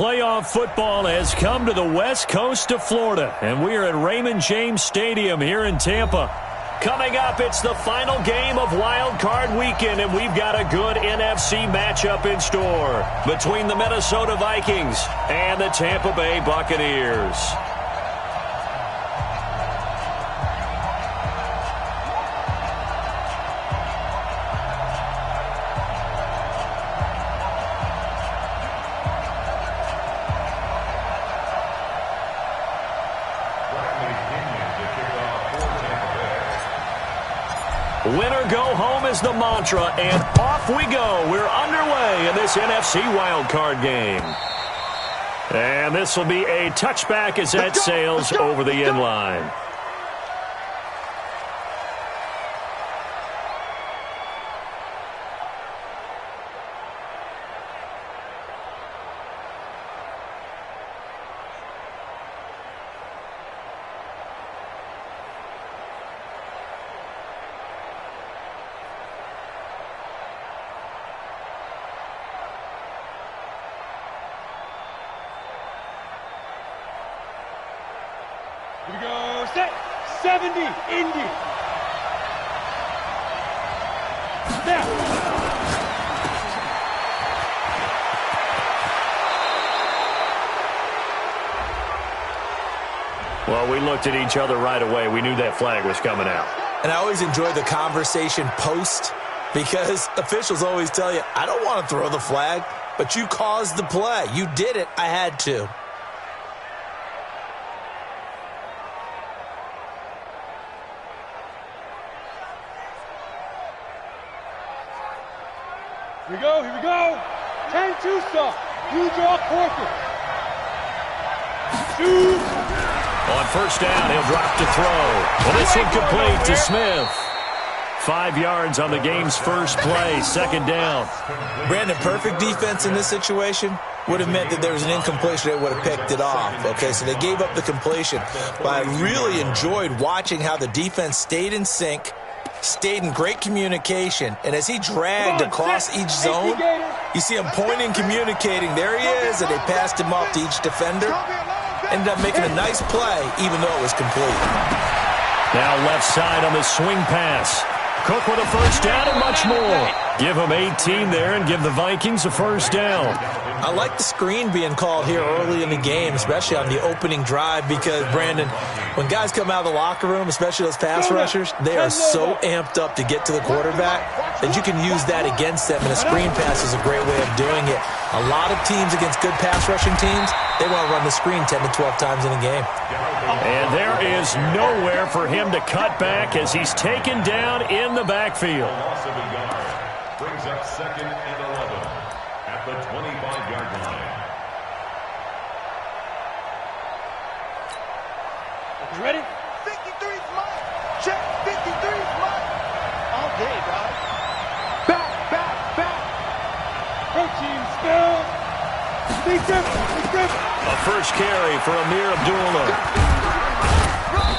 playoff football has come to the west coast of Florida, and we are at Raymond James Stadium here in Tampa. Coming up, it's the final game of Wild Card Weekend, and we've got a good NFC matchup in store between the Minnesota Vikings and the Tampa Bay Buccaneers. Winner go home is the mantra, and off we go. We're underway in this NFC wildcard game. And this will be a touchback as that sails over the end line. Here we go, set, 70, Indy. Snap. Well, we looked at each other right away. We knew that flag was coming out. And I always enjoy the conversation post because officials always tell you, I don't want to throw the flag, but you caused the play. You did it. I had to. Here we go, here we go. 10-2 stop. You draw corker. Shoot. On first down, he'll drop to throw. Well, it's incomplete to Smith. 5 yards on the game's first play, second down. Brandon, perfect defense in this situation would have meant that there was an incompletion. They would have picked it off. Okay, so they gave up the completion. But I really enjoyed watching how the defense stayed in sync, stayed in great communication, and as he dragged across each zone, you see him pointing, communicating. There he is, and they passed him off to each defender. Ended up making a nice play, even though it was complete. Now left side on the swing pass. Cook with a first down and much more. Give him 18 there and give the Vikings a first down. I like the screen being called here early in the game, especially on the opening drive, because, Brandon, when guys come out of the locker room, especially those pass rushers, they are so amped up to get to the quarterback that you can use that against them, and a screen pass is a great way of doing it. A lot of teams against good pass rushing teams, they want to run the screen 10 to 12 times in a game. And there is nowhere for him to cut back as he's taken down in the backfield. Brings up second and 11 at the 25-yard line. You ready? 53's mine. Check. 53's mine. All day, dog. Back. Coaching spell. Big difference. A first carry for Amir Abdullah.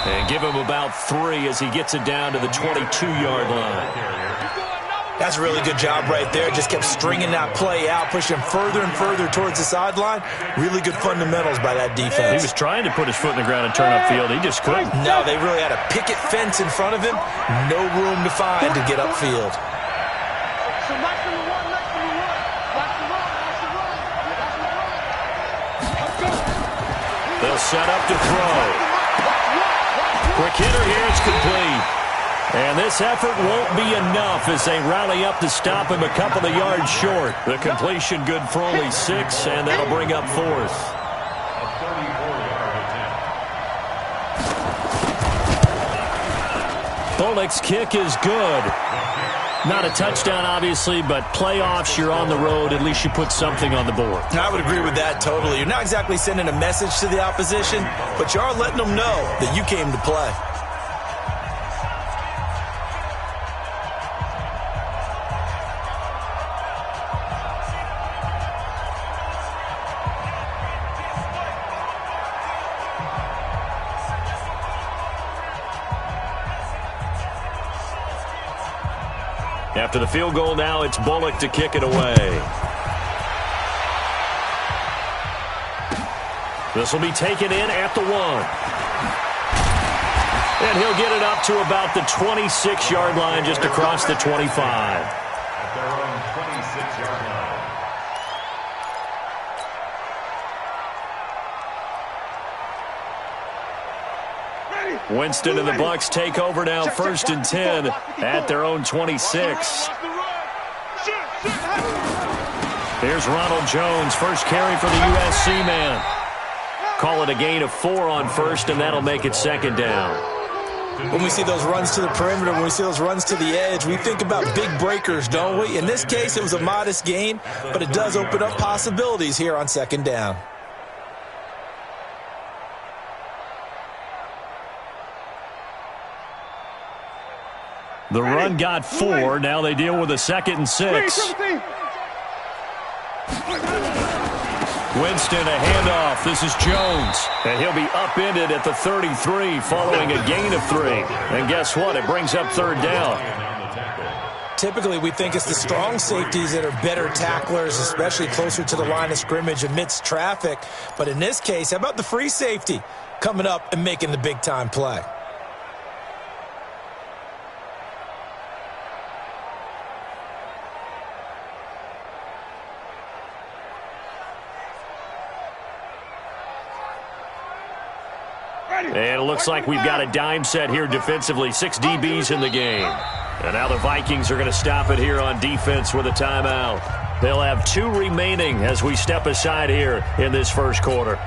And give him about 3 as he gets it down to the 22-yard line. That's a really good job right there. Just kept stringing that play out, pushing him further and further towards the sideline. Really good fundamentals by that defense. He was trying to put his foot in the ground and turn upfield. He just couldn't. No, they really had a picket fence in front of him. No room to find to get upfield. So match number one. Watch the run. They'll set up to throw. Quick hitter here, it's complete. And this effort won't be enough as they rally up to stop him a couple of yards short. The completion good for only 6, and that'll bring up 4th. A 34-yard attempt. Bullock's kick is good. Not a touchdown, obviously, but playoffs, you're on the road. At least you put something on the board. I would agree with that totally. You're not exactly sending a message to the opposition, but you are letting them know that you came to play. After the field goal now, it's Bullock to kick it away. This will be taken in at the 1. And he'll get it up to about the 26-yard line, just across the 25. At their own 26-yard line. Winston and the Bucs take over now, 1st and 10 at their own 26. Here's Ronald Jones, first carry for the USC man. Call it a gain of 4 on 1st, and that'll make it 2nd down. When we see those runs to the perimeter, when we see those runs to the edge, we think about big breakers, don't we? In this case, it was a modest gain, but it does open up possibilities here on 2nd down. The run got 4. Now they deal with a 2nd and 6. Winston, a handoff. This is Jones. And he'll be upended at the 33 following a gain of 3. And guess what? It brings up 3rd down. Typically, we think it's the strong safeties that are better tacklers, especially closer to the line of scrimmage amidst traffic. But in this case, how about the free safety coming up and making the big-time play? And it looks like we've got a dime set here defensively. 6 DBs in the game. And now the Vikings are going to stop it here on defense with a timeout. They'll have 2 remaining as we step aside here in this first quarter.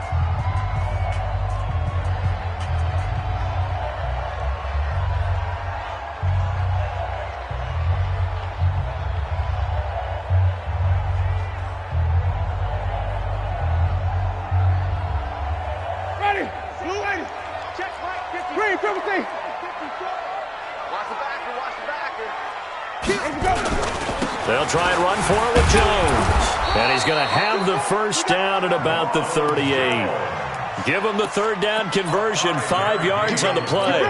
They'll try and run for it with Jones. And he's going to have the 1st down at about the 38. Give him the 3rd down conversion, 5 yards on the play.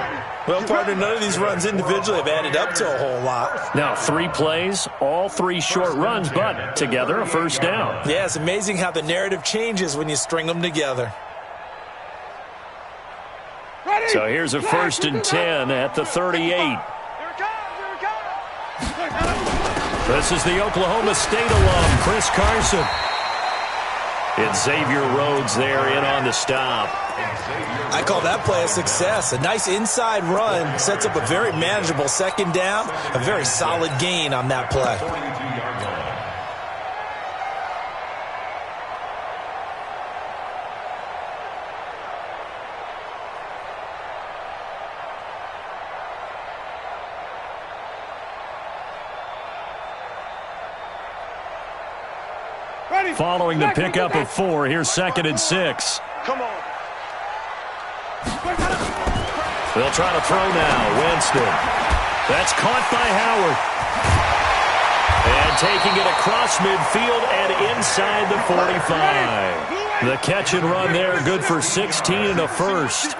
Well, partner, none of these runs individually have added up to a whole lot. Now, 3 plays, all 3 short runs, but together a 1st down. Yeah, it's amazing how the narrative changes when you string them together. So here's a 1st and 10 at the 38. This is the Oklahoma State alum, Chris Carson. And Xavier Rhodes there in on the stop. I call that play a success. A nice inside run sets up a very manageable 2nd down. A very solid gain on that play. Following the pickup of 4, here's 2nd and 6. Come on. They'll try to throw now. Winston. That's caught by Howard. And taking it across midfield and inside the 45. The catch and run there, good for 16 and a 1st.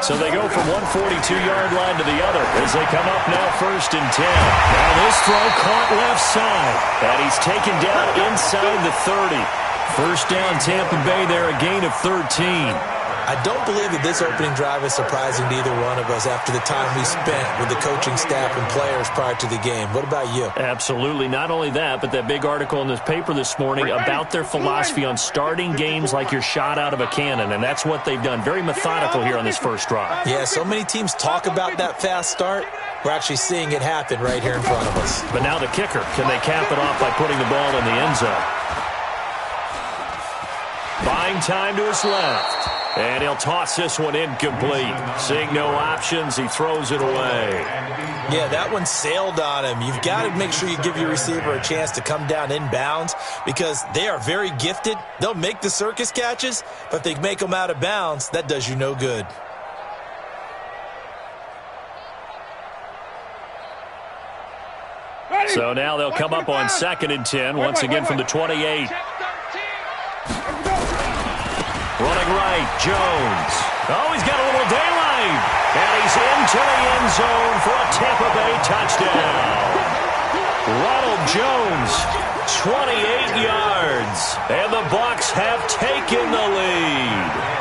So they go from one 42-yard line to the other as they come up now 1st and 10. Now this throw caught left side. And he's taken down inside the 30. 1st down Tampa Bay there, a gain of 13. I don't believe that this opening drive is surprising to either one of us after the time we spent with the coaching staff and players prior to the game. What about you? Absolutely. Not only that, but that big article in this paper this morning about their philosophy on starting games like you're shot out of a cannon, and that's what they've done. Very methodical here on this first drive. Yeah, so many teams talk about that fast start. We're actually seeing it happen right here in front of us. But now the kicker. Can they cap it off by putting the ball in the end zone? Buying time to his left. And he'll toss this one incomplete. Seeing no options, he throws it away. Yeah, that one sailed on him. You've got to make sure you give your receiver a chance to come down inbounds because they are very gifted. They'll make the circus catches, but if they make them out of bounds, that does you no good. So now they'll come up on 2nd and 10, once again from the 28. Running right, Jones. Oh, he's got a little daylight. And he's into the end zone for a Tampa Bay touchdown. Ronald Jones, 28 yards. And the Bucs have taken the lead.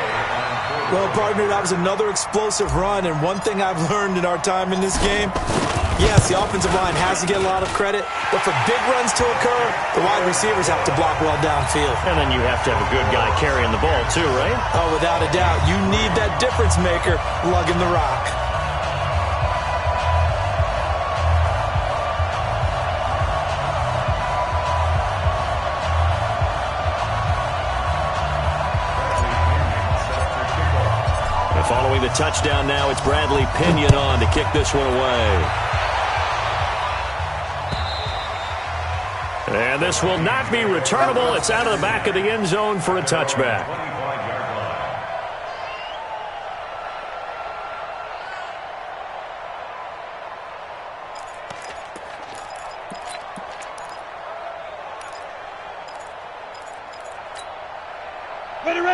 Well, partner, that was another explosive run, and one thing I've learned in our time in this game, yes, the offensive line has to get a lot of credit, but for big runs to occur, the wide receivers have to block well downfield. And then you have to have a good guy carrying the ball too, right? Oh, without a doubt. You need that difference maker lugging the rock. Following the touchdown now, it's Bradley Pinion on to kick this one away. And this will not be returnable. It's out of the back of the end zone for a touchback.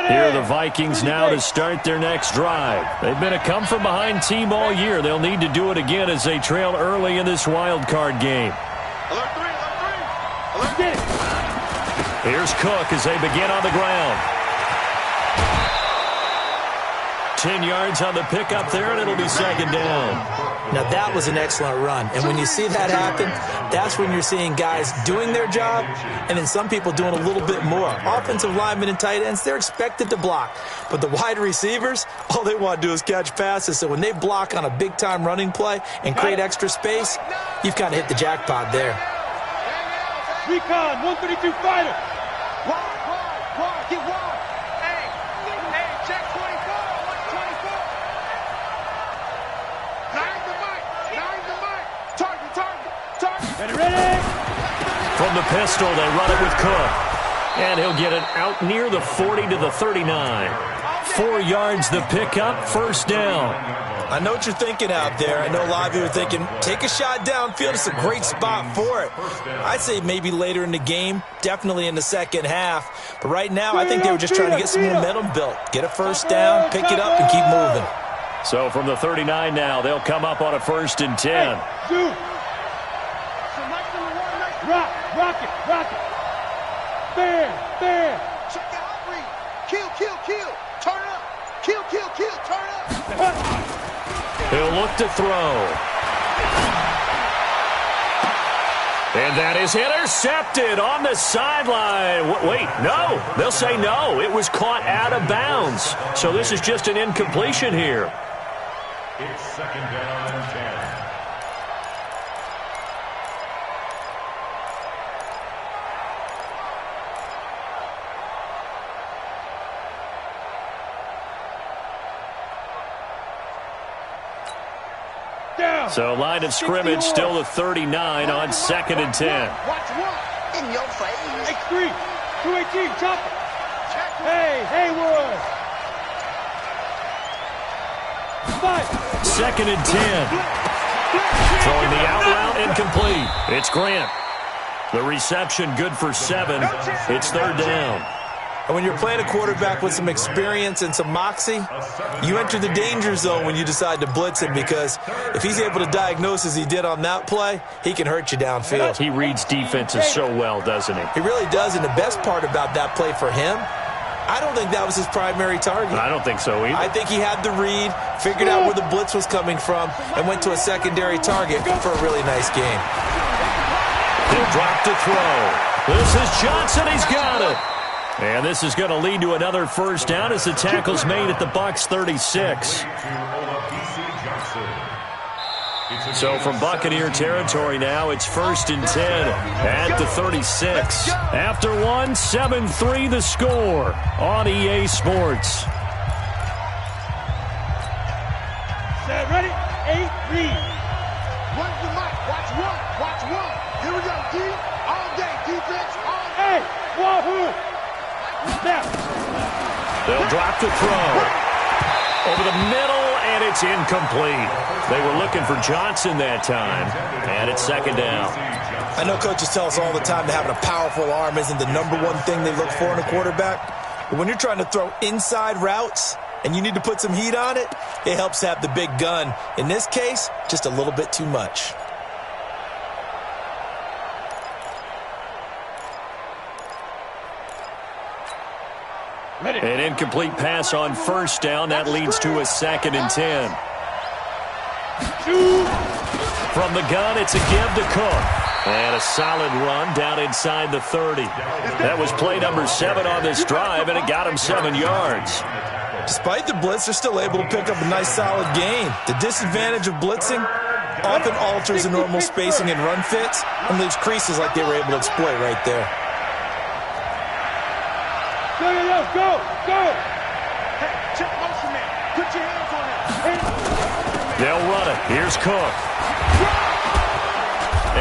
Here are the Vikings now to start their next drive. They've been a come-from-behind team all year. They'll need to do it again as they trail early in this wild card game. Alert three. Here's Cook as they begin on the ground. 10 yards on the pickup there, and it'll be second down. Now, that was an excellent run. And when you see that happen, that's when you're seeing guys doing their job and then some people doing a little bit more. Offensive linemen and tight ends, they're expected to block. But the wide receivers, all they want to do is catch passes. So when they block on a big-time running play and create extra space, you've kind of hit the jackpot there. Recon, 132 fighter. Wide, get wide. Hey, check 24, 124. Nine the mic. Target. Ready. From the pistol, they run it with Cook. And he'll get it out near the 40 to the 39. 4 yards the pickup, first down. I know what you're thinking out there. I know a lot of you are thinking, take a shot downfield. It's a great spot for it. I'd say maybe later in the game, definitely in the second half. But right now, I think they were just trying to get some momentum built. Get a first down, pick it up, and keep moving. So from the 39 now, they'll come up on a 1st and 10. Shoot. Rock it. Fair. Check out read. Kill. Turn up. Kill. Turn up. He'll look to throw. And that is intercepted on the sideline. Wait, no. They'll say no. It was caught out of bounds. So this is just an incompletion here. It's second down and 10. So line of scrimmage still the 39 on 2nd and 10. Watch one. In your face. X3. 218. Chopper. Hey, Haywood. 5. 2nd and 10. Throwing the out route, incomplete. It's Grant. The reception good for 7. It's 3rd down. And when you're playing a quarterback with some experience and some moxie, you enter the danger zone when you decide to blitz him, because if he's able to diagnose as he did on that play, he can hurt you downfield. He reads defenses so well, doesn't he? He really does, and the best part about that play for him, I don't think that was his primary target. I don't think so either. I think he had the read, figured out where the blitz was coming from, and went to a secondary target for a really nice game. He'll drop to throw. This is Johnson. He's got it. And this is going to lead to another first down as the tackle's made at the Bucs 36. So from Buccaneer territory now, it's 1st and 10 at the 36. After one, 7-3 the score on EA Sports. Set, ready? 8-3. Run the mic. Watch one. Here we go, D. All day, defense, all day. Hey, Wahoo. Snap. They'll drop to throw. Over the middle, and it's incomplete. They were looking for Johnson that time, and it's 2nd down. I know coaches tell us all the time that having a powerful arm isn't the #1 thing they look for in a quarterback. But when you're trying to throw inside routes and you need to put some heat on it, it helps have the big gun. In this case, just a little bit too much. An incomplete pass on first down. That leads to a 2nd and 10. From the gun, it's a give to Cook. And a solid run down inside the 30. That was play number 7 on this drive, and it got him 7 yards. Despite the blitz, they're still able to pick up a nice, solid gain. The disadvantage of blitzing often alters the normal spacing and run fits and leaves creases like they were able to exploit right there. Go! Hey, check motion man. Put your hands on him. They'll run it. Here's Cook.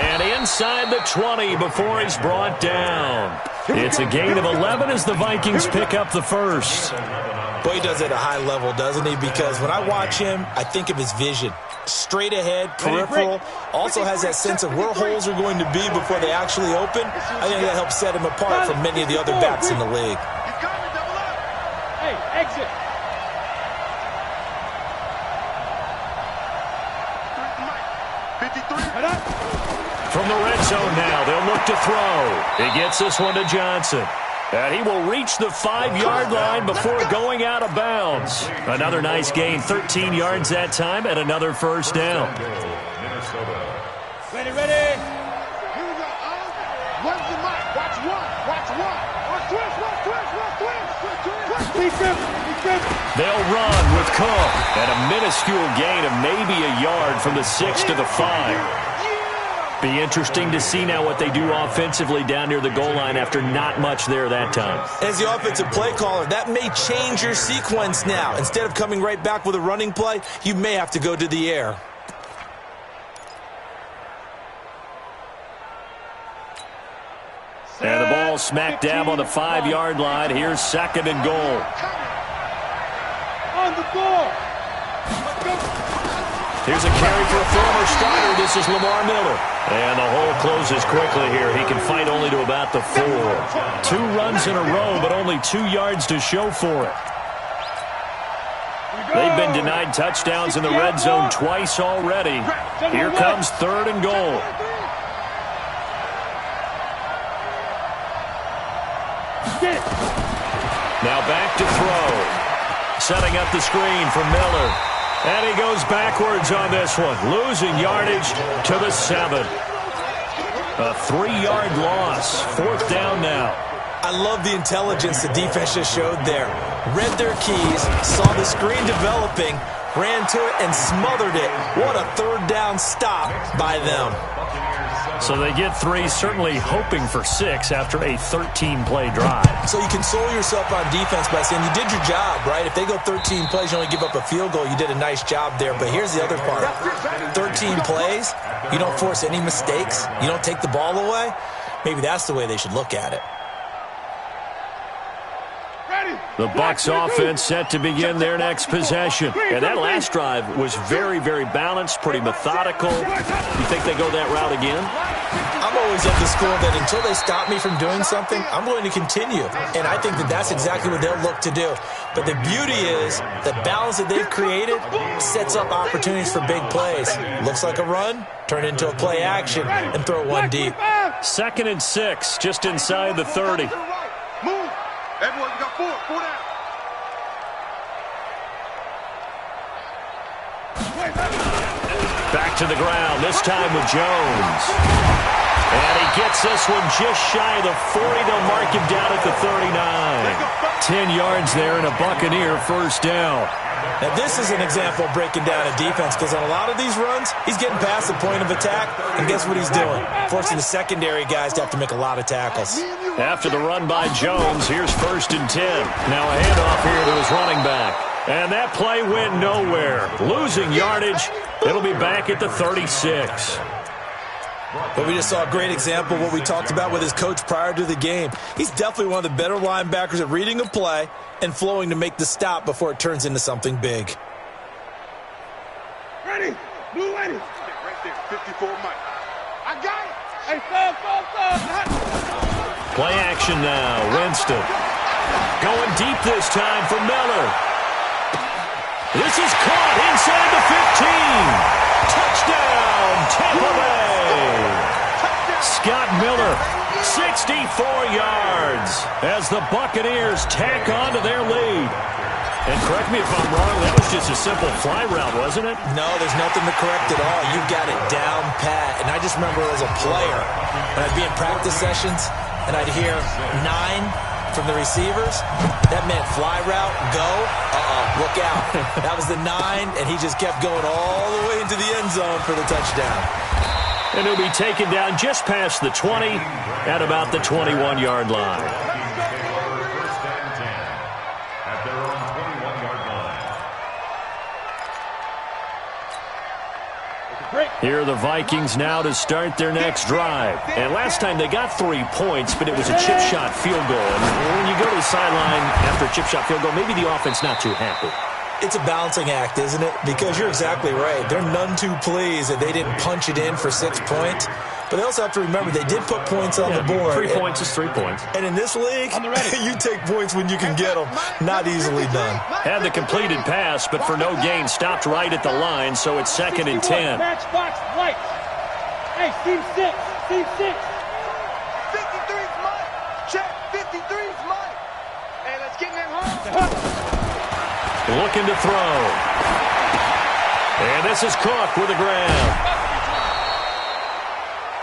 And inside the 20 before he's brought down. It's a gain of 11 as the Vikings pick up the first. Boy, he does it at a high level, doesn't he? Because when I watch him, I think of his vision. Straight ahead, peripheral, also has that sense of where holes are going to be before they actually open. I think that helps set him apart from many of the other backs in the league. Hey, exit. From the red zone now, they'll look to throw. He gets this one to Johnson. And he will reach the 5-yard line before going out of bounds. Another nice gain, 13 yards that time, and another first down. Ready. Here we go. Run the mic. Watch one. They'll run with Cook. And a minuscule gain of maybe a yard from the 6 to the 5. Be interesting to see now what they do offensively down near the goal line after not much there that time. As the offensive play caller, that may change your sequence now. Instead of coming right back with a running play, you may have to go to the air. And the ball smack dab on the 5-yard line. Here's 2nd and goal. On the ball. Here's a carry for a former starter. This is Lamar Miller. And the hole closes quickly here. He can fight only to about the 4. 2 runs in a row, but only 2 yards to show for it. They've been denied touchdowns in the red zone twice already. Here comes 3rd and goal. Now back to throw. Setting up the screen for Miller. And he goes backwards on this one, losing yardage to the 7. A 3-yard loss, 4th down now. I love the intelligence the defense just showed there. Read their keys, saw the screen developing, ran to it, and smothered it. What a 3rd down stop by them. So they get 3, certainly hoping for 6 after a 13-play drive. So you console yourself on defense by saying you did your job, right? If they go 13 plays, you only give up a field goal, you did a nice job there. But here's the other part. 13 plays, you don't force any mistakes, you don't take the ball away. Maybe that's the way they should look at it. The Bucs offense set to begin their next possession. And that last drive was very, very balanced, pretty methodical. You think they go that route again? I'm always of the school that until they stop me from doing something, I'm going to continue. And I think that that's exactly what they'll look to do. But the beauty is the balance that they've created sets up opportunities for big plays. Looks like a run, turn it into a play action, and throw one deep. 2nd and 6, just inside the 30. Move. Everyone, you got 4 down. Back to the ground, this time with Jones. And he gets this one just shy of the 40. They'll mark him down at the 39. 10 yards there and a Buccaneer first down. Now, this is an example of breaking down a defense because on a lot of these runs, he's getting past the point of attack, and guess what he's doing? Forcing the secondary guys to have to make a lot of tackles. After the run by Jones, here's 1st and 10. Now a handoff here to his running back. And that play went nowhere. Losing yardage. It'll be back at the 36. But we just saw a great example of what we talked about with his coach prior to the game. He's definitely one of the better linebackers at reading a play and flowing to make the stop before it turns into something big. Ready. Blue ready. Right there. 54 Mike. I got it. Hey, stop. Play action now. Winston. Going deep this time for Miller. This is caught inside the 15. Touchdown, Tampa Bay. Scott Miller 64 yards as the Buccaneers tack on to their lead. And correct me if I'm wrong, that was just a simple fly route, wasn't it? No, there's nothing to correct at all. You got it down pat. And I just remember as a player, when I'd be in practice sessions, and I'd hear 9 from the receivers, that meant fly route, go, look out. That was the 9, and he just kept going all the way into the end zone for the touchdown. And he'll be taken down just past the 20 at about the 21-yard line. Here are the Vikings now to start their next drive. And last time they got 3 points, but it was a chip shot field goal. And when you go to the sideline after a chip shot field goal, maybe the offense not too happy. It's a balancing act, isn't it? Because you're exactly right. They're none too pleased that they didn't punch it in for 6 points. But they also have to remember they did put points on the board. 3 points is 3 points. And in this league, you take points when you can get them. Not easily done. Had the completed pass, but for no gain, stopped right at the line, so it's 2nd and 10. Matchbox lights. Hey, team 6. Team 6. 53's mine. Check. 53's mine. Hey, let's get in that home. Looking to throw. And this is Cook with a grab.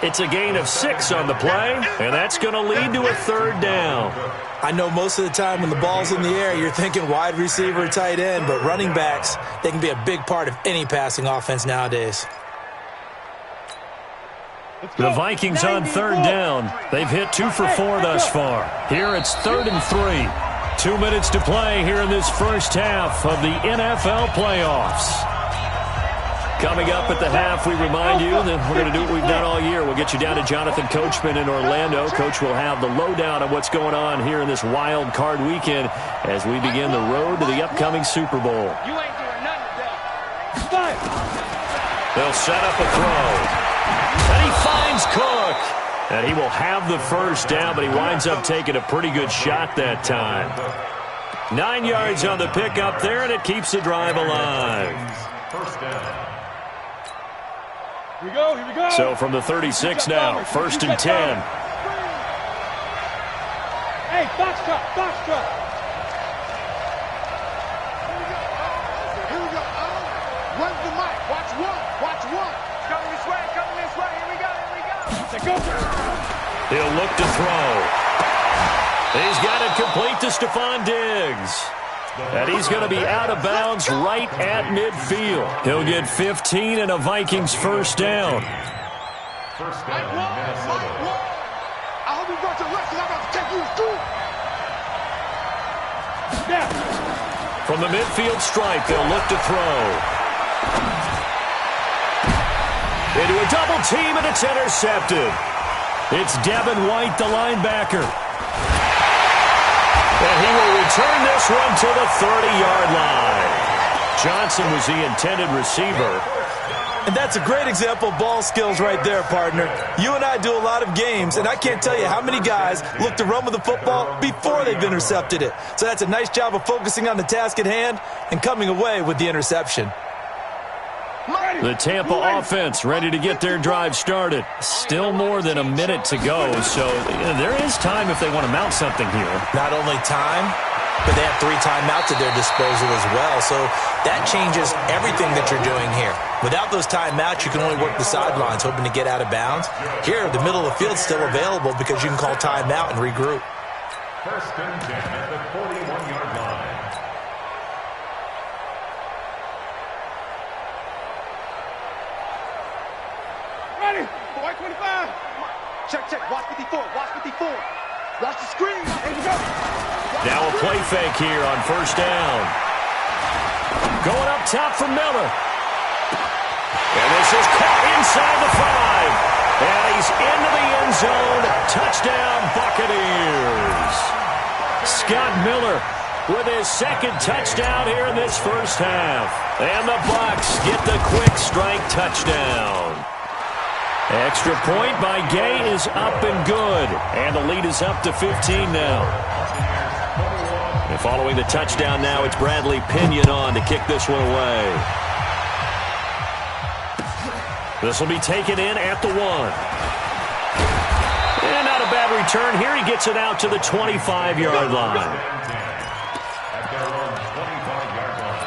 It's a gain of 6 on the play, and that's going to lead to a 3rd down. I know most of the time when the ball's in the air, you're thinking wide receiver, tight end, but running backs, they can be a big part of any passing offense nowadays. The Vikings on 3rd down. They've hit 2 for 4 thus far. Here it's 3rd and 3. 2 minutes to play here in this first half of the NFL playoffs. Coming up at the half, we remind you that we're going to do what we've done all year. We'll get you down to Jonathan Coachman in Orlando. Coach will have the lowdown of what's going on here in this wild card weekend as we begin the road to the upcoming Super Bowl. You ain't doing nothing today. They'll set up a throw. And he finds Cook. And he will have the first down, but he winds up taking a pretty good shot that time. 9 yards on the pickup there, and it keeps the drive alive. First down. Here we go. So from the 36 now, 1st and 10. Hey, box truck. Here we go. Where's the mic? Watch one. Coming this way. Here we go. He'll look to throw. He's got it complete to Stephon Diggs. And he's going to be out of bounds right at midfield. He'll get 15 and a Vikings first down. First down, Minnesota. I hope you brought your lesson. I'm about to take you to school. From the midfield stripe, they'll look to throw. Into a double team, and it's intercepted. It's Devin White, the linebacker. And he will return this one to the 30-yard line. Johnson was the intended receiver. And that's a great example of ball skills right there, partner. You and I do a lot of games, and I can't tell you how many guys look to run with the football before they've intercepted it. So that's a nice job of focusing on the task at hand and coming away with the interception. The Tampa offense ready to get their drive started. Still more than a minute to go, so there is time if they want to mount something here. Not only time, but they have 3 timeouts at their disposal as well, so that changes everything that you're doing here. Without those timeouts, you can only work the sidelines, hoping to get out of bounds. Here, the middle of the field's still available because you can call timeout and regroup. First and 10 at the 41-yard line. Ready. White 25. Check. Watch 54. Watch the screen. Here you go. Now a play fake here on first down. Going up top for Miller. And this is caught inside the 5. And he's into the end zone. Touchdown, Buccaneers. Scott Miller with his 2nd touchdown here in this first half. And the Bucs get the quick strike touchdown. Extra point by Gay is up and good. And the lead is up to 15 now. And following the touchdown now, it's Bradley Pinion on to kick this one away. This will be taken in at the 1. And out of a bad return here. He gets it out to the 25-yard line. At their own 25-yard line.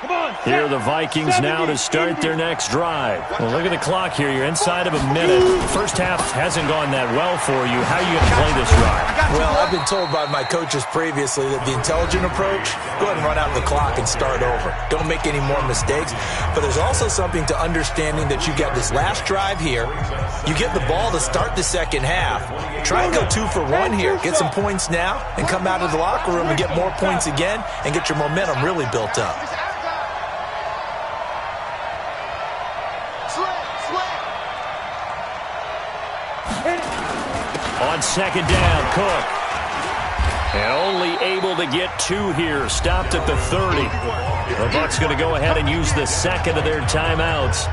Come on. Here are the Vikings now to start their next drive. Well, look at the clock here. You're inside of a minute. First half hasn't gone that well for you. How are you going to play this drive? Well, I've been told by my coaches previously that the intelligent approach, go ahead and run out the clock and start over. Don't make any more mistakes. But there's also something to understanding that you got this last drive here. You get the ball to start the second half. Try and go 2 for 1 here. Get some points now and come out of the locker room and get more points again and get your momentum really built up. On second down, Cook. And only able to get 2 here. Stopped at the 30. The Bucs going to go ahead and use the second of their timeouts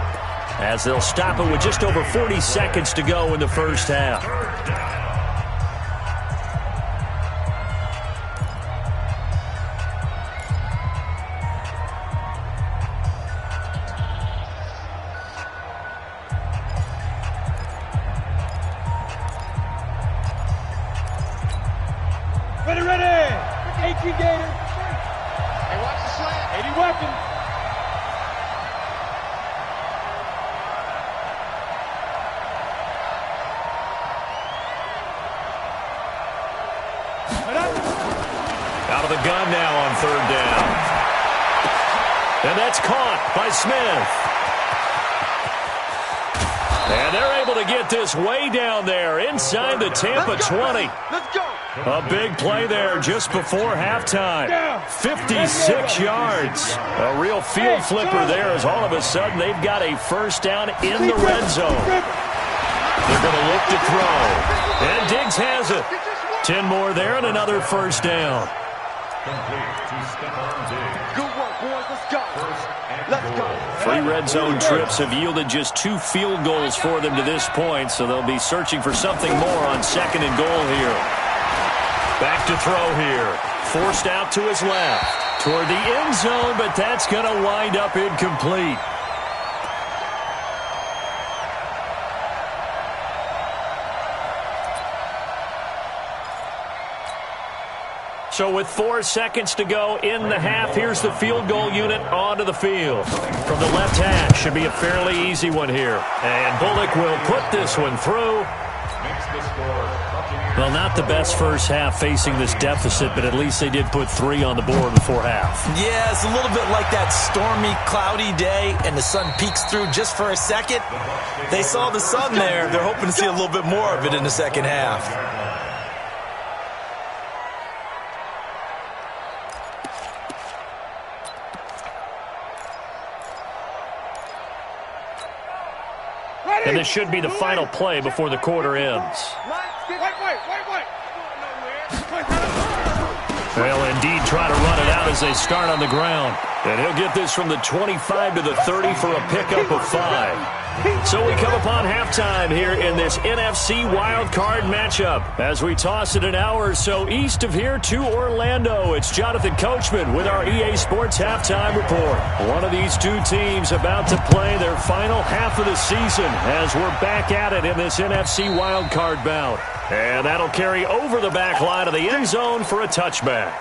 as they'll stop it with just over 40 seconds to go in the first half. Ready. 18 Gator. Hey, watch the slant. 80 weapon. Out of the gun now on third down. And that's caught by Smith. And they're able to get this way down there inside the Tampa 20. Let's go. A big play there just before halftime. 56 yards. A real field flipper there as all of a sudden they've got a first down in the red zone. They're going to look to throw. And Diggs has it. 10 more there and another first down. Complete to Stephon Diggs. Good work, boys. Let's go. Let's go. 3 red zone trips have yielded just 2 field goals for them to this point, so they'll be searching for something more on second and goal here. Back to throw here. Forced out to his left. Toward the end zone, but that's going to wind up incomplete. So with 4 seconds to go in the half, here's the field goal unit onto the field. From the left hash, should be a fairly easy one here. And Bullock will put this one through. Makes the score. Well, not the best first half facing this deficit, but at least they did put 3 on the board before half. Yeah, it's a little bit like that stormy, cloudy day, and the sun peeks through just for a second. They saw the sun there. They're hoping to see a little bit more of it in the second half. And this should be the final play before the quarter ends. They'll indeed try to run it out as they start on the ground. And he'll get this from the 25 to the 30 for a pickup of 5. So we come upon halftime here in this NFC wildcard matchup. As we toss it an hour or so east of here to Orlando, it's Jonathan Coachman with our EA Sports Halftime Report. One of these 2 teams about to play their final half of the season as we're back at it in this NFC wildcard bout. And that'll carry over the back line of the end zone for a touchback.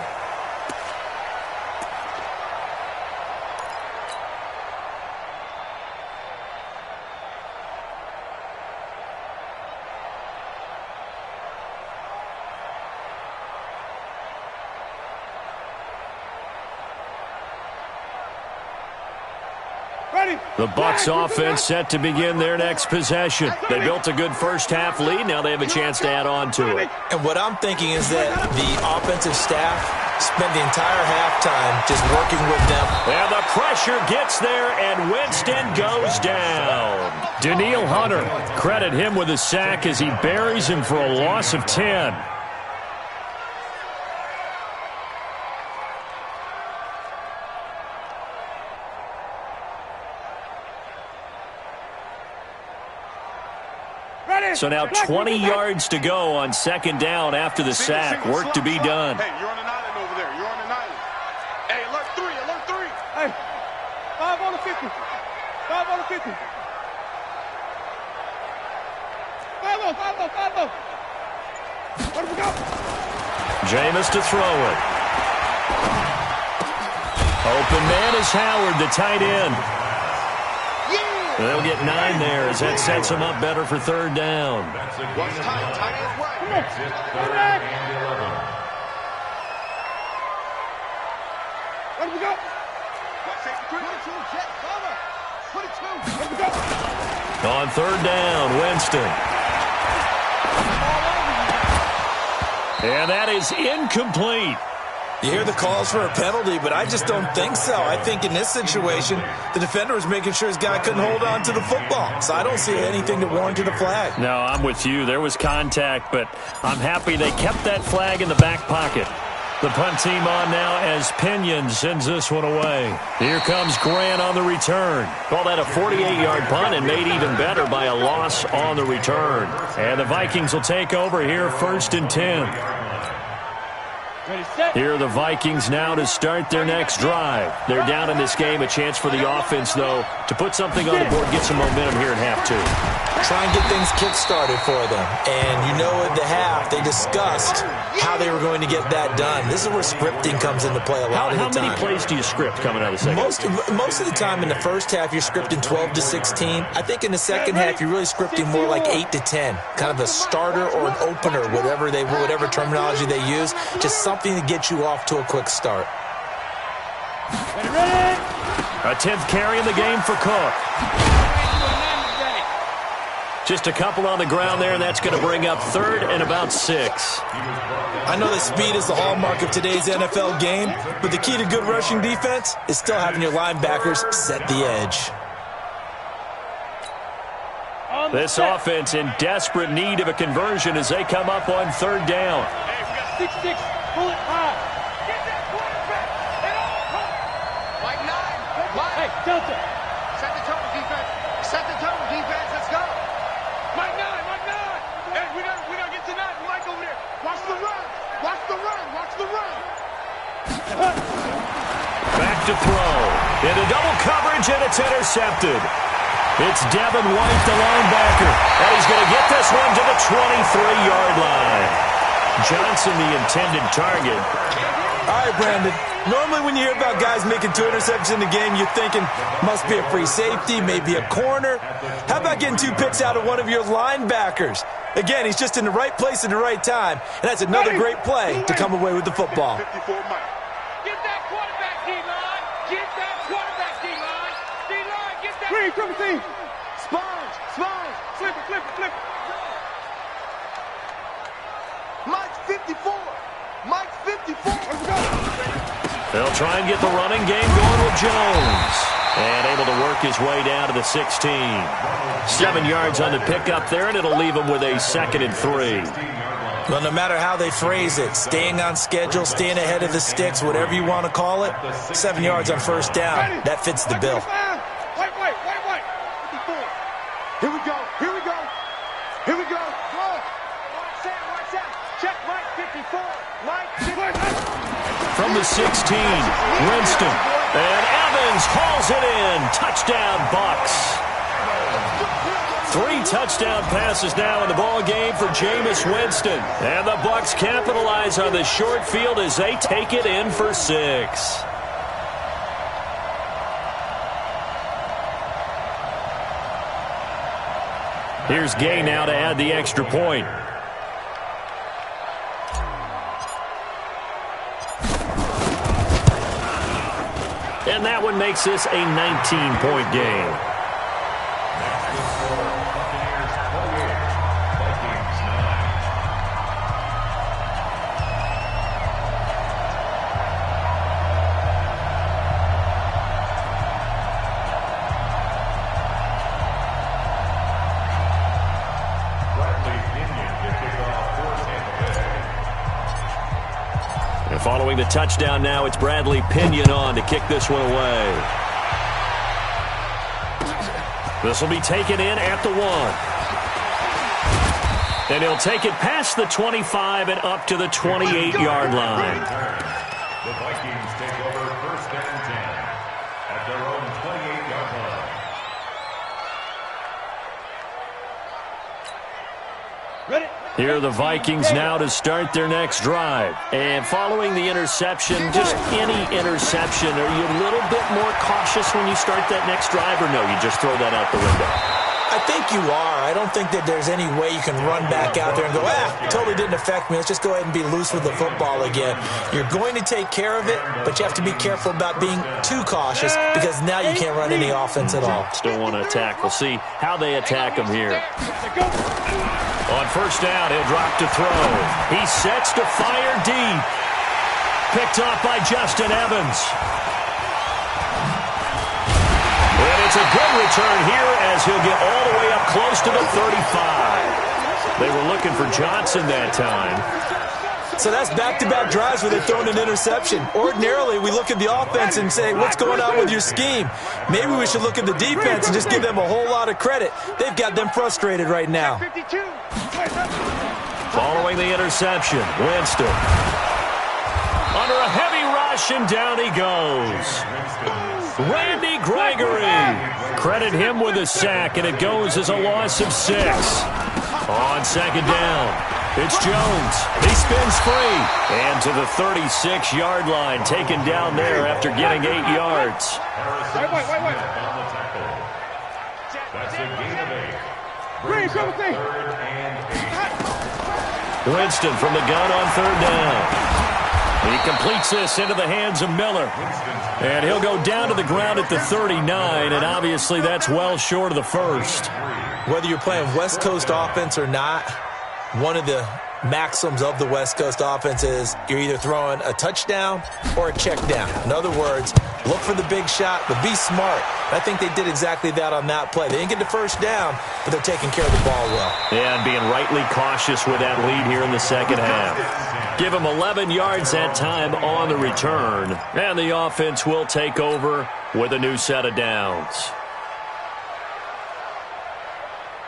The Bucs offense set to begin their next possession. They built a good first half lead. Now they have a chance to add on to it. And what I'm thinking is that the offensive staff spent the entire halftime just working with them. And the pressure gets there, and Winston goes down. Danielle Hunter, credit him with a sack as he buries him for a loss of 10. So now 20 yards to go on second down after the sack. Work to be done. Hey, you're on an island over there. You're on an island. Hey, alert 3, alert 3. Hey, 5 on the 50. 5 on the 50. Follow. Let him go. Jameis to throw it. Open man is Howard, the tight end. They'll get 9 there as that sets them up better for third down. Watch tight. Tight end's right. Let him go. Watch safety. 22, jet, cover. 22. Let him go. On third down, Winston. And that is incomplete. You hear the calls for a penalty, but I just don't think so. I think in this situation, the defender was making sure his guy couldn't hold on to the football. So I don't see anything that warranted a flag. No, I'm with you. There was contact, but I'm happy they kept that flag in the back pocket. The punt team on now as Pinion sends this one away. Here comes Grant on the return. Call that a 48-yard punt and made even better by a loss on the return. And the Vikings will take over here, 1st and 10. Here are the Vikings now to start their next drive. They're down in this game. A chance for the offense, though, to put something on the board, get some momentum here at half 2. Try and get things kick-started for them. And you know at the half, they discussed how they were going to get that done. This is where scripting comes into play a lot of the time. How many plays do you script coming out of the second? Most of the time in the first half, you're scripting 12 to 16. I think in the second half, you're really scripting more like 8 to 10. Kind of a starter or an opener, whatever terminology they use. Just something to get you off to a quick start. A 10th carry in the game for Cook. Just a couple on the ground there, and that's going to bring up 3rd and about 6. I know that speed is the hallmark of today's NFL game, but the key to good rushing defense is still having your linebackers set the edge. This offense in desperate need of a conversion as they come up on 3rd down. Hey, we got 6-6. Pull it high. Get that quarterback. Mike 9. Hey, Delta. Set the tone, defense. Set the tone, defense. Let's go. Mike 9. Hey, we don't get to 9. Mike over there. Watch the run. Watch the run. Watch the run. Back to throw. Into double coverage, and it's intercepted. It's Devin White, the linebacker. And he's going to get this one to the 23-yard line. Johnson, the intended target. All right, Brandon. Normally when you hear about guys making 2 interceptions in the game, you're thinking must be a free safety, maybe a corner. How about getting 2 picks out of one of your linebackers? Again, he's just in the right place at the right time, and that's another great play to come away with the football. 54 Mike. Get that quarterback, D-line. Get that quarterback, D-line. D-line, get that. Green, triple team. Sponge. Flip it. Mike 54. Mike 54. Let's go. They'll try and get the running game going with Jones. And able to work his way down to the 16. 7 yards on the pickup there, and it'll leave him with a 2nd and 3. Well, no matter how they phrase it, staying on schedule, staying ahead of the sticks, whatever you want to call it, 7 yards on 1st down, that fits the bill. White. 54. Here we go. Watch out. Check Mike 54. Mike 54. From the 16, Winston. And Evans hauls it in. Touchdown, Bucks. 3 touchdown passes now in the ball game for Jameis Winston. And the Bucks capitalize on the short field as they take it in for 6. Here's Gay now to add the extra point. And that one makes this a 19-point game. Following the touchdown now, it's Bradley Pinion on to kick this one away. This will be taken in at the 1. And he'll take it past the 25 and up to the 28-yard line. The Vikings take over 1st and 10 at their own 28-yard line. Here are the Vikings now to start their next drive. And following the interception, just any interception, are you a little bit more cautious when you start that next drive, or no, you just throw that out the window? I think you are. I don't think that there's any way you can run back out there and go, totally didn't affect me. Let's just go ahead and be loose with the football again. You're going to take care of it, but you have to be careful about being too cautious because now you can't run any offense at all. Still want to attack. We'll see how they attack him here. On first down, he'll drop to throw. He sets to fire deep. Picked off by Justin Evans. And it's a good return here as he'll get all the way up close to the 35. They were looking for Johnson that time. So that's back-to-back drives where they're throwing an interception. Ordinarily, we look at the offense and say, what's going on with your scheme? Maybe we should look at the defense and just give them a whole lot of credit. They've got them frustrated right now. Following the interception, Winston. Under a heavy rush, and down he goes. Randy Gregory. Credit him with a sack, and it goes as a loss of 6. On second down, it's Jones. He spins free. And to the 36-yard line, taken down there after getting 8 yards. Wait. That's a gain of 8. Winston from the gun on third down. He completes this into the hands of Miller. And he'll go down to the ground at the 39, and obviously that's well short of the first. Whether you're playing West Coast offense or not, one of the maxims of the West Coast offense is you're either throwing a touchdown or a check down. In other words, look for the big shot, but be smart. I think they did exactly that on that play. They didn't get the first down, but they're taking care of the ball well. Yeah, and being rightly cautious with that lead here in the second half. Give them 11 yards that time on the return, and the offense will take over with a new set of downs.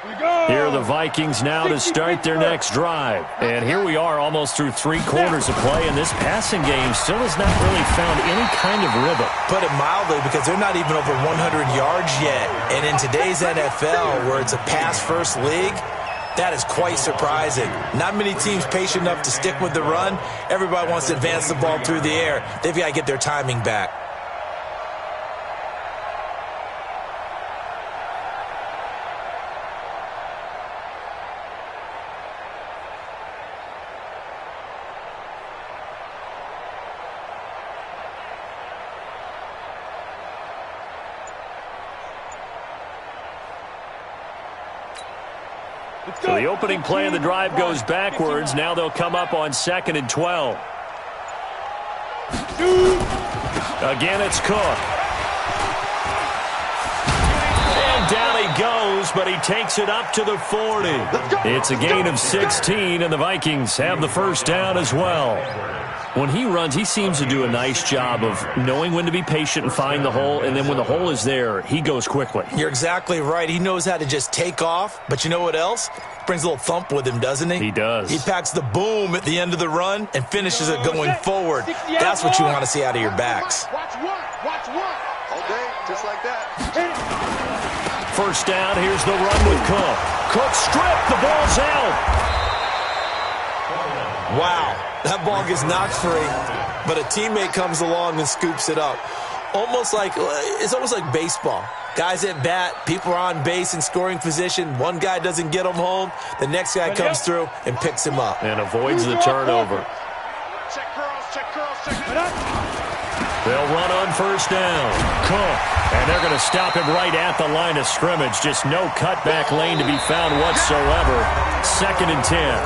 Here are the Vikings now to start their next drive. And here we are almost through 3 quarters of play, and this passing game still has not really found any kind of rhythm. Put it mildly, because they're not even over 100 yards yet. And in today's NFL, where it's a pass-first league, that is quite surprising. Not many teams patient enough to stick with the run. Everybody wants to advance the ball through the air. They've got to get their timing back. So the opening play of the drive goes backwards. Now they'll come up on 2nd and 12. Again, it's Cook. And down he goes, but he takes it up to the 40. It's a gain of 16, and the Vikings have the first down as well. When he runs, he seems to do a nice job of knowing when to be patient and find the hole, and then when the hole is there, he goes quickly. You're exactly right. He knows how to just take off, but you know what else? Brings a little thump with him, doesn't he? He does. He packs the boom at the end of the run and finishes it going forward. That's what you want to see out of your backs. Watch one. All day, just like that. First down, here's the run with Cook. Cook stripped, the ball's out. Wow, that ball gets knocked free, but a teammate comes along and scoops it up. It's almost like baseball. Guys at bat, people are on base in scoring position. One guy doesn't get him home. The next guy comes through and picks him up. And avoids the turnover. Check curls. They'll run on first down. Cook. And they're going to stop him right at the line of scrimmage. Just no cutback lane to be found whatsoever. 2nd and 10.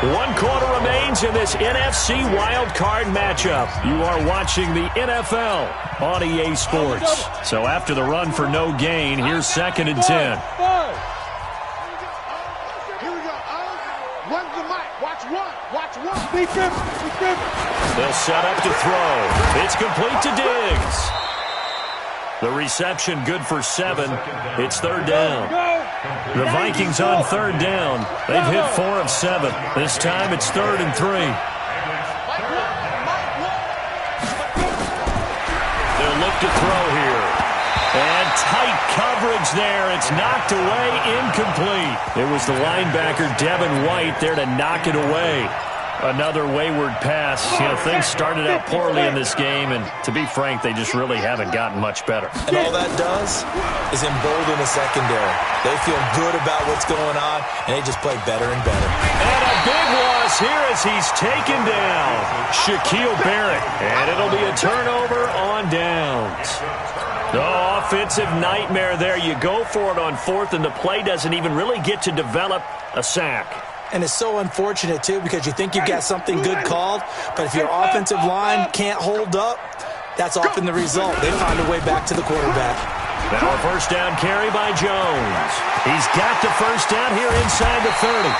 1 quarter remains in this NFC wildcard matchup. You are watching the NFL on EA Sports. So after the run for no gain, here's 2nd and 10. Here we go. When's the mic? Watch one. They'll set up to throw. It's complete to Diggs. The reception good for 7. It's 3rd down. The Vikings on 3rd down. They've hit 4 of 7. This time it's 3rd and 3. They'll look to throw here. And tight coverage there. It's knocked away, incomplete. It was the linebacker, Devin White, there to knock it away. Another wayward pass. You know, things started out poorly in this game, and to be frank, they just really haven't gotten much better. And all that does is embolden the secondary. They feel good about what's going on, and they just play better and better. And a big loss here as he's taken down. Shaquille Barrett, and it'll be a turnover on downs. The offensive nightmare there. You go for it on fourth, and the play doesn't even really get to develop a sack. And it's so unfortunate, too, because you think you've got something good called, but if your offensive line can't hold up, that's often the result. They find a way back to the quarterback. Now a first down carry by Jones. He's got the first down here inside the 30.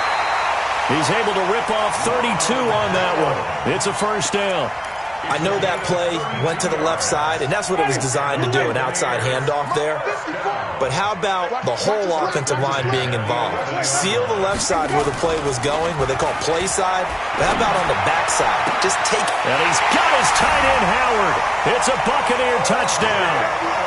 He's able to rip off 32 on that one. It's a first down. I know that play went to the left side, and that's what it was designed to do, an outside handoff there. But how about the whole offensive line being involved? Seal the left side where the play was going, what they call play side. But how about on the back side? Just take it. And he's got his tight end, Howard. It's a Buccaneer touchdown.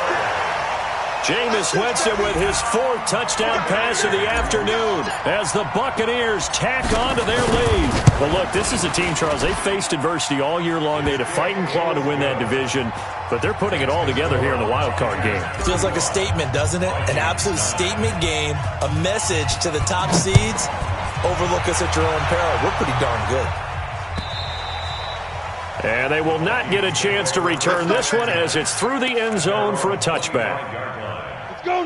Jameis Winston with his fourth touchdown pass of the afternoon as the Buccaneers tack on to their lead. Well, look, this is a team, Charles, they faced adversity all year long. They had to fight and claw to win that division, but they're putting it all together here in the wild card game. Feels like a statement, doesn't it? An absolute statement game, a message to the top seeds. Overlook us at your own peril. We're pretty darn good. And they will not get a chance to return this one as it's through the end zone for a touchback.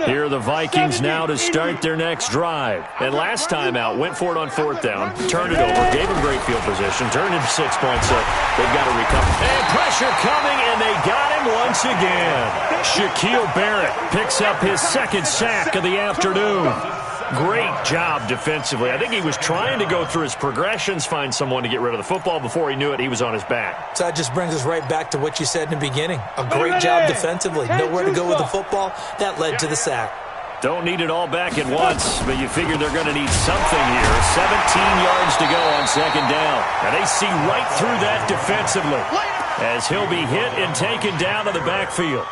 Here are the Vikings now to start their next drive. And last time out, went for it on fourth down, turned it over, gave them great field position, turned into 6 points, so they've got to recover. And pressure coming, and they got him once again. Shaquille Barrett picks up his second sack of the afternoon. Great job defensively. I think he was trying to go through his progressions, find someone to get rid of the football. Before he knew it, he was on his back. So that just brings us right back to what you said in the beginning. A great job defensively. Nowhere to go with the football. That led to the sack. Don't need it all back at once, but you figure they're going to need something here. 17 yards to go on second down. And they see right through that defensively as he'll be hit and taken down to the backfield.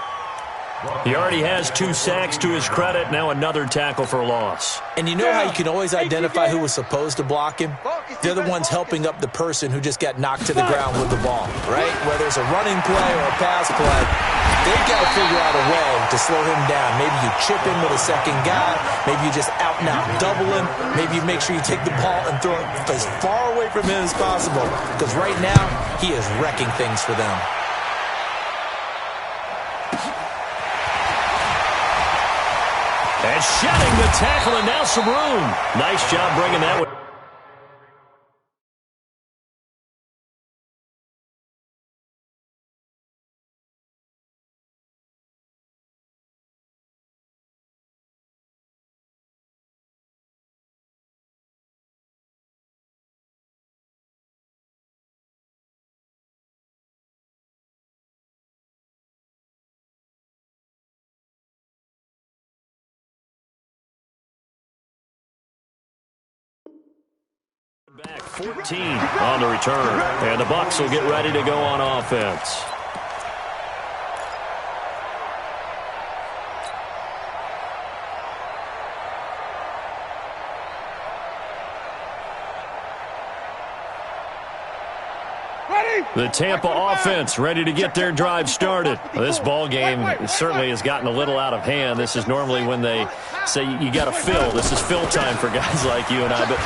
He already has 2 sacks to his credit. Now another tackle for loss. And you know how you can always identify who was supposed to block him? They're the ones helping up the person who just got knocked to the ground with the ball, right? Whether it's a running play or a pass play, they've got to figure out a way to slow him down. Maybe you chip him with a second guy. Maybe you just out and out double him. Maybe you make sure you take the ball and throw it as far away from him as possible. Because right now, he is wrecking things for them. And shedding the tackle, and now some room. Nice job bringing that one. Back 14 on the return, and the Bucs will get ready to go on offense. The Tampa offense ready to get their drive started. Well, this ball game certainly has gotten a little out of hand. This is normally when they say you got to fill. This is fill time for guys like you and I. But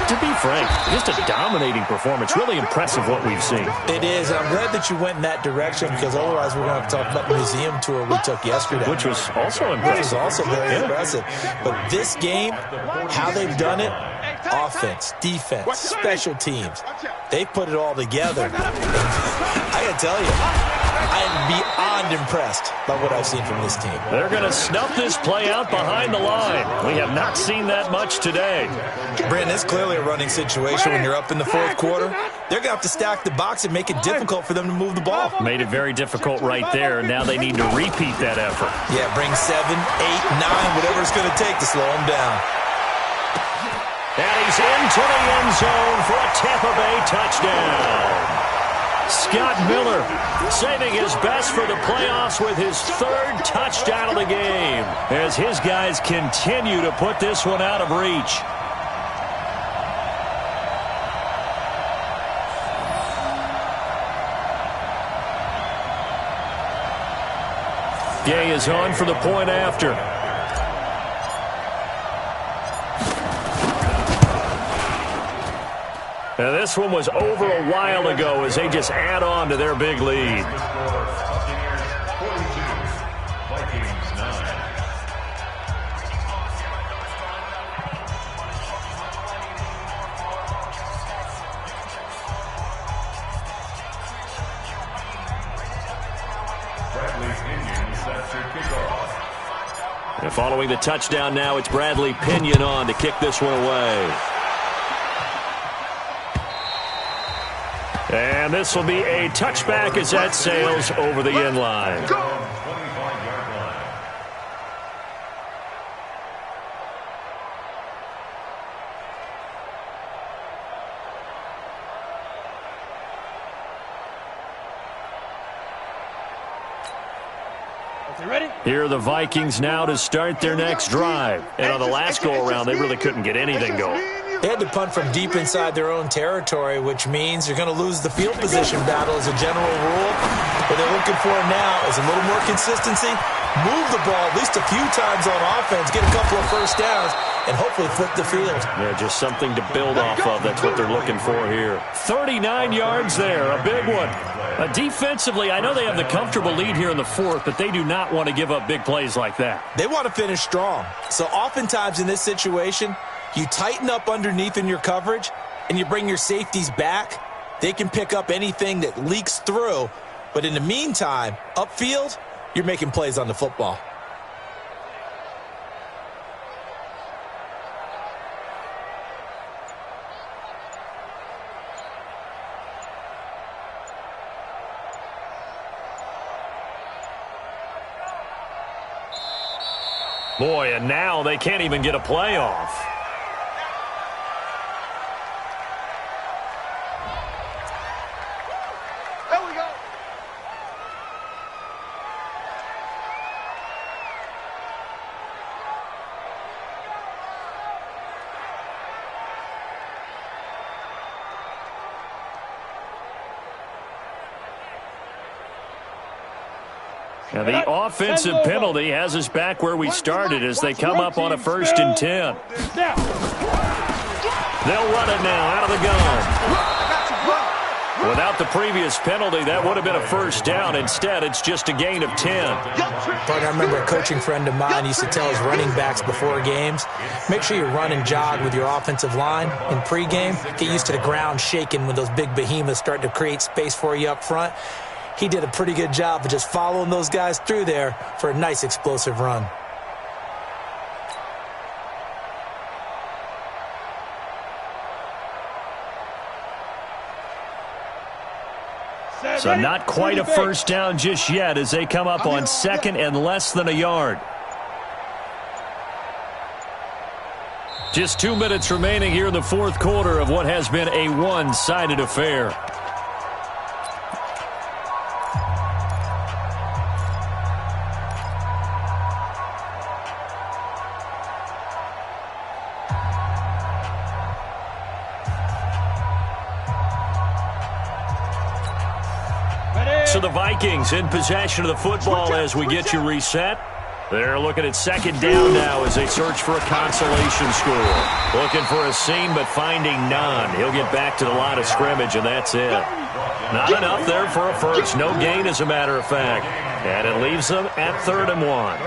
to be frank, just a dominating performance. Really impressive what we've seen. It is. I'm glad that you went in that direction because otherwise we're going to have to talk about the museum tour we took yesterday. Which was also impressive. Which was also very impressive. But this game, how they've done it, offense, defense, special teams, they put it all together. I got to tell you, I am beyond impressed by what I've seen from this team. They're going to snuff this play out behind the line. We have not seen that much today. Brandon, it's clearly a running situation when you're up in the fourth quarter. They're going to have to stack the box and make it difficult for them to move the ball. Made it very difficult right there. Now they need to repeat that effort. Yeah, bring 7, 8, 9, whatever it's going to take to slow them down. And he's into the end zone for a Tampa Bay touchdown. Scott Miller saving his best for the playoffs with his third touchdown of the game as his guys continue to put this one out of reach. Gay is on for the point after. Now this one was over a while ago as they just add on to their big lead. And following the touchdown now, it's Bradley Pinion on to kick this one away. And this will be a touchback as that sails over the end line. Here are the Vikings now to start their next drive. And on the last go-around, they really couldn't get anything going. They had to punt from deep inside their own territory, which means you're going to lose the field position battle as a general rule. What they're looking for now is a little more consistency, move the ball at least a few times on offense, get a couple of first downs, and hopefully flip the field. Yeah, just something to build off of. That's what they're looking for here. 39 yards there, a big one. Defensively, I know they have the comfortable lead here in the fourth, but they do not want to give up big plays like that. They want to finish strong. So oftentimes in this situation, you tighten up underneath in your coverage, and you bring your safeties back. They can pick up anything that leaks through. But in the meantime, upfield, you're making plays on the football. Boy, and now they can't even get a playoff. There we go. Now the offensive penalty has us back where we started as they come up on a 1st and 10. They'll run it now out of the gun. Without the previous penalty, that would have been a first down. Instead, it's just a gain of 10. But I remember a coaching friend of mine used to tell his running backs before games, make sure you run and jog with your offensive line in pregame. Get used to the ground shaking when those big behemoths start to create space for you up front. He did a pretty good job of just following those guys through there for a nice explosive run. So not quite a first down just yet as they come up on 2nd and less than a yard. Just 2 minutes remaining here in the fourth quarter of what has been a one-sided affair. So the Vikings in possession of the football as we get you reset. They're looking at 2nd down now as they search for a consolation score. Looking for a seam but finding none. He'll get back to the line of scrimmage and that's it. Not enough there for a first. No gain as a matter of fact. And it leaves them at 3rd and 1.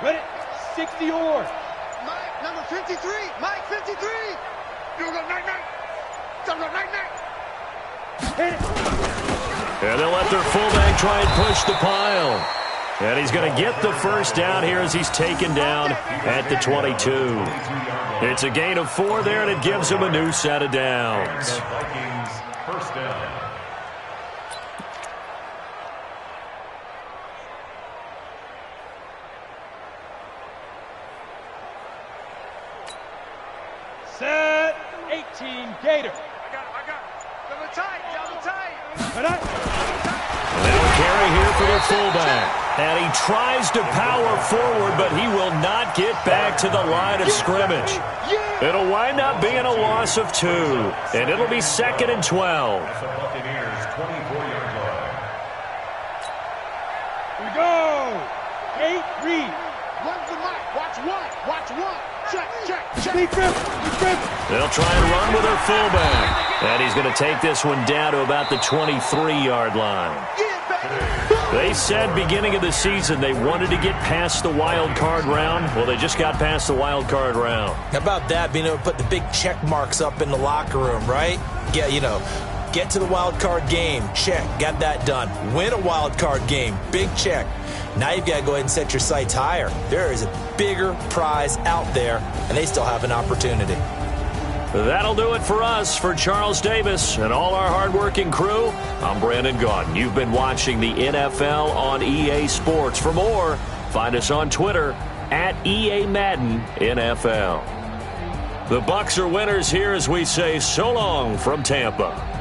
Ready? 60 or. Mike, number 53. Mike, 53. You go night-night. You go night-night. Hit it. And they'll let their fullback try and push the pile. And he's going to get the first down here as he's taken down at the 22. It's a gain of 4 there, and it gives him a new set of downs. Vikings first down. Set 18 Gator. I got it. Double tight. They'll carry here for the fullback. And he tries to power forward, but he will not get back to the line of scrimmage. It'll wind up being a loss of 2. And it'll be 2nd and 12. That's the Buccaneers' 24-yard line. Here we go. 8 read. Runs the mic. Watch one. Check. Big grip. They'll try and run with their fullback. And he's going to take this one down to about the 23-yard line. They said beginning of the season they wanted to get past the wild card round. Well, they just got past the wild card round. How about that, being able to put the big check marks up in the locker room, right? Yeah, get to the wild card game. Check. Got that done. Win a wild card game. Big check. Now you've got to go ahead and set your sights higher. There is a bigger prize out there, and they still have an opportunity. That'll do it for us. For Charles Davis and all our hardworking crew, I'm Brandon Gaudin. You've been watching the NFL on EA Sports. For more, find us on Twitter at EA Madden NFL. The Bucs are winners here as we say so long from Tampa.